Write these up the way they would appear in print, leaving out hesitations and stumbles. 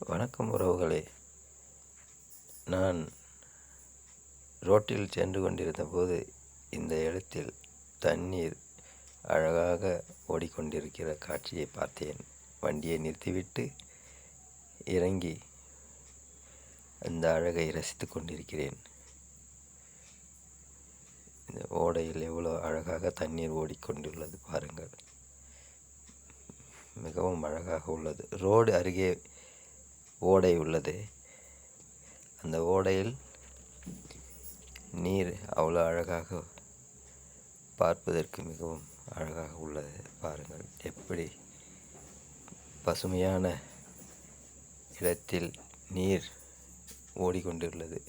வணக்கம் உறவுகளே. நான் ரோட்டில் சென்று கொண்டிருந்தபோது இந்த இடத்தில் தண்ணீர் அழகாக ஓடிக்கொண்டிருக்கிற காட்சியை பார்த்தேன். வண்டியை நிறுத்திவிட்டு இறங்கி அந்த அழகை ரசித்து கொண்டிருக்கிறேன். இந்த ஓடையில் எவ்வளோ அழகாக தண்ணீர் ஓடிக்கொண்டுள்ளது பாருங்கள். மிகவும் அழகாக உள்ளது. ரோடு அருகே ஓடை உள்ளது. அந்த ஓடையில் நீர் அவ்வளோ அழகாக பார்ப்பதற்கு மிகவும் அழகாக உள்ளது பாருங்கள். எப்படி பசுமையான இடத்தில் நீர் ஓடிக்கொண்டுள்ளது.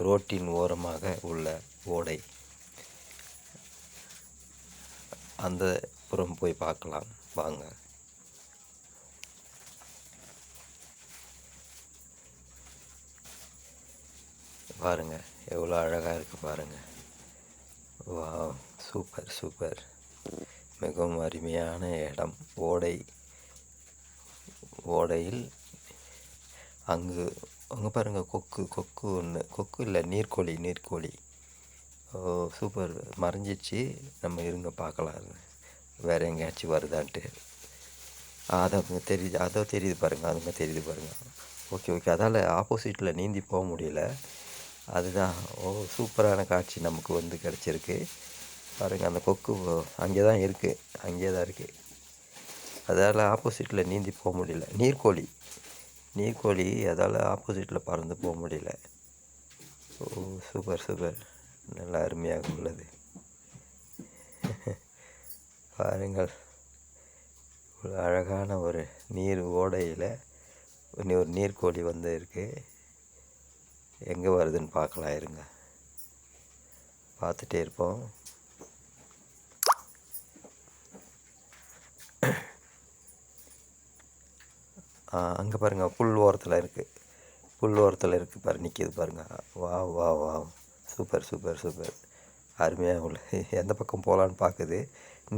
ரோட்டின் ஓரமாக உள்ள ஓடை. அந்த புறம் போய் பார்க்கலாம் வாங்க. பாருங்கள் எவ்வளோ அழகாக இருக்குது பாருங்கள். Wow, super super. மிகவும் அருமையான இடம். ஓடையில் அங்கே பாருங்கள் கொக்கு ஒன்று. கொக்கு இல்லை, நீர்க்கோழி. ஓ சூப்பர். மறைஞ்சிச்சு. நம்ம இருங்க பார்க்கலாம் வேறு எங்கேயாச்சும் வருதான்ட்டு. அது தெரியுது, தெரியுது பாருங்கள். அதுங்க தெரியுது பாருங்கள். ஓகே. அதால் ஆப்போசிட்டில் நீந்தி போக முடியல. அதுதான். ஓ சூப்பரான காட்சி நமக்கு கிடச்சிருக்கு பாருங்கள். அந்த கொக்கு அங்கே தான் இருக்குது. அதால் ஆப்போசிட்டில் நீந்தி போக முடியல. நீர்க்கோழி அதால் ஆப்போசிட்டில் பறந்து போக முடியல. ஓ சூப்பர். நல்லா அருமையாக உள்ளது பாருங்கள். ஒரு அழகான ஒரு நீர் ஓடையில் ஒரு நீர்க்கோழி இருக்குது. எங்கே வருதுன்னு பார்க்கலாம் இருங்க. பார்த்துட்டே இருப்போம். அங்கே பாருங்கள், புல் ஓரத்தில் இருக்குது பாரு, நிற்கிது பாருங்கள். வா சூப்பர். அருமையாக உள்ள எந்த பக்கம் போகலான்னு பார்க்குது.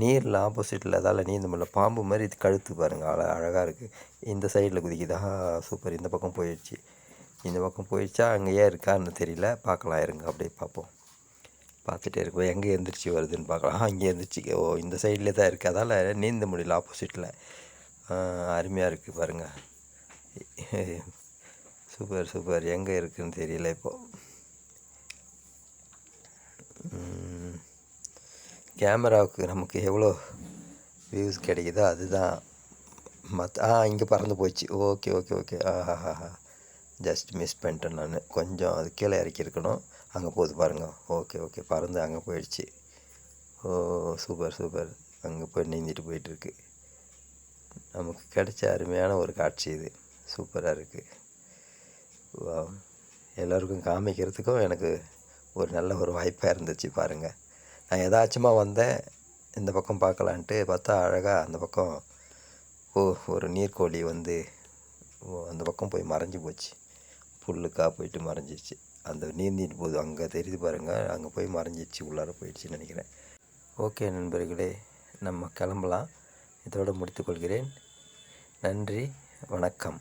நீரில் ஆப்போசிட்டில் அதால் நீந்த முடியல. பாம்பு மாதிரி இது கழுத்து பாருங்கள், அழகாக இருக்குது. இந்த சைடில் குதிக்குதா? சூப்பர். இந்த பக்கம் போயிடுச்சா? அங்கேயே இருக்கான்னு தெரியல. பார்க்கலாம் இருங்க, அப்படியே பார்ப்போம். பார்த்துட்டே இருக்கும். எங்கே எந்திரிச்சு வருதுன்னு பார்க்கலாம். அங்கே எந்திரிச்சு. ஓ இந்த சைட்லேயே தான் இருக்குது. அதால் நீந்த முடியல ஆப்போசிட்டில். அருமையாக இருக்குது பாருங்கள். சூப்பர். எங்கே இருக்குதுன்னு தெரியல இப்போது. கேமராவுக்கு நமக்கு எவ்வளோ வியூஸ் கிடைக்குதோ அதுதான் இங்கே பறந்து போயிடுச்சு. ஓகே. ஜஸ்ட் மிஸ் பண்ணிட்டேன் நான். கொஞ்சம் அது கீழே இறக்கியிருக்கணும். அங்கே போகுது பாருங்கள். ஓகே. பறந்து அங்கே போயிடுச்சு. ஓ சூப்பர். அங்கே போய் நீந்திட்டு போயிட்டுருக்கு. நமக்கு கிடைச்ச அருமையான ஒரு காட்சி இது. சூப்பராக இருக்குது. எல்லோருக்கும் காமிக்கிறதுக்கும் எனக்கு ஒரு நல்ல ஒரு வாய்ப்பாக இருந்துச்சு பாருங்கள். நான் எதாச்சுமா வந்தேன் இந்த பக்கம் பார்க்கலான்ட்டு பார்த்தா அழகாக அந்த பக்கம் ஒரு நீர்க்கோழி அந்த பக்கம் போய் மறைஞ்சி போச்சு. புல்லுக்காக போயிட்டு மறைஞ்சிச்சு. அந்த நீந்திட்டு போகுது. அங்கே தெரியுது பாருங்கள். அங்கே போய் மறைஞ்சிச்சு, உள்ளார போயிடுச்சுன்னு நினைக்கிறேன். ஓகே நண்பர்களே, நம்ம கிளம்பலாம். இதோடு முடித்துக்கொள்கிறேன். நன்றி, வணக்கம்.